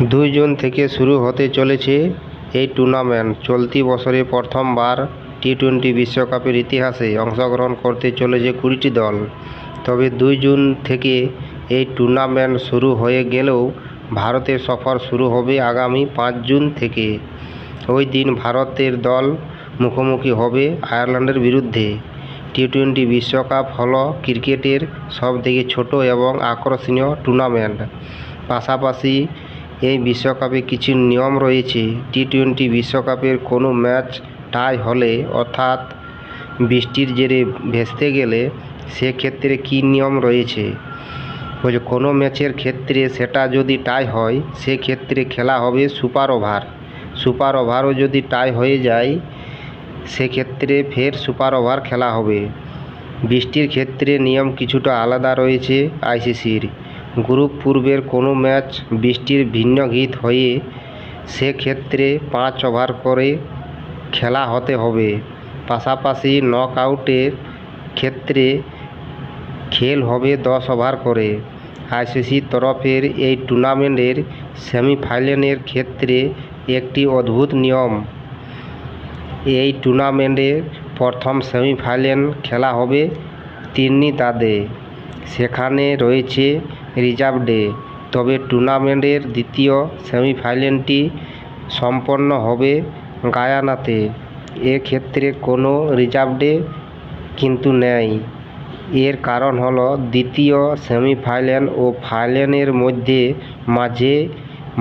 2 June থেকে শুরু হতে চলেছে এই টুর্নামেন্ট। চলতি বছরে প্রথমবার টি-20 বিশ্বকাপের ইতিহাসে অংশগ্রহণ করতে চলেছে 20টি দল। তবে 2 জুন থেকে এই টুর্নামেন্ট শুরু হয়ে গেলেও ভারতের সফর শুরু হবে আগামী 5 জুন থেকে। ওই দিন ভারতের দল মুখোমুখি হবে আয়ারল্যান্ডের বিরুদ্ধে। টি-20 বিশ্বকাপ হল ক্রিকেটের সবথেকে ছোট এবং আকর্ষণীয় টুর্নামেন্ট। পাশাপাশি এই বিশ্বকাপে কিছু নিয়ম রয়েছে। টি-20 বিশ্বকাপের কোনো ম্যাচ টাই হলে, অর্থাৎ বৃষ্টির জেরে ভেস্তে গেলে, সেক্ষেত্রে কী নিয়ম রয়েছে। কোনো ম্যাচের ক্ষেত্রে সেটা যদি টাই হয়, সেক্ষেত্রে খেলা হবে সুপার ওভার। সুপার ওভারও যদি টাই হয়ে যায়, সেক্ষেত্রে ফের সুপার ওভার খেলা হবে। বৃষ্টির ক্ষেত্রে নিয়ম কিছুটা আলাদা রয়েছে আইসিসির। গ্রুপ পর্বের কোনো ম্যাচ বৃষ্টির ভিন্নঘিত হয়ে সেক্ষেত্রে 5 ওভার করে খেলা হতে হবে। পাশাপাশি নকআউটের ক্ষেত্রে খেল হবে 10 ওভার করে। আইসিসির তরফের এই টুর্নামেন্টের সেমিফাইনালের ক্ষেত্রে একটি অদ্ভুত নিয়ম। এই টুর্নামেন্টের প্রথম সেমিফাইনাল খেলা হবে ত্রিনিদাদে। সেখানে রয়েছে রিজার্ভ ডে। তবে টুর্নামেন্টের দ্বিতীয় সেমিফাইনালটি সম্পন্ন হবে গায়ানাতে। এক্ষেত্রে কোনো রিজার্ভ ডে কিন্তু নেই। এর কারণ হল দ্বিতীয় সেমিফাইনাল ও ফাইনালের মাঝে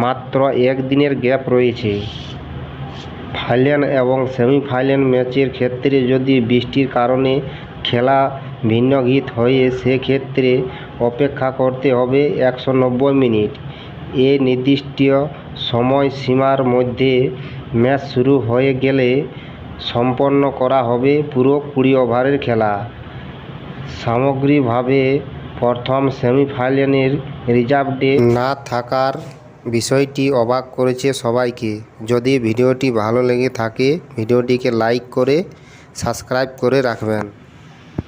মাত্র একদিনের গ্যাপ রয়েছে। ফাইনাল এবং সেমিফাইনাল ম্যাচের ক্ষেত্রে যদি বৃষ্টির কারণে খেলা ভিন্নঘিত হয়ে সেক্ষেত্রে অপেক্ষা করতে হবে 190 মিনিট। এ নির্দিষ্ট সময়সীমার মধ্যে ম্যাচ শুরু হয়ে গেলে সম্পন্ন করা হবে পুরো 20 ওভারের খেলা। সামগ্রিকভাবে প্রথম সেমিফাইনালের রিজার্ভ ডে না থাকার বিষয়টি অবাক করেছে সবাইকে। যদি ভিডিওটি ভালো লেগে থাকে ভিডিওটিকে লাইক করে সাবস্ক্রাইব করে রাখবেন।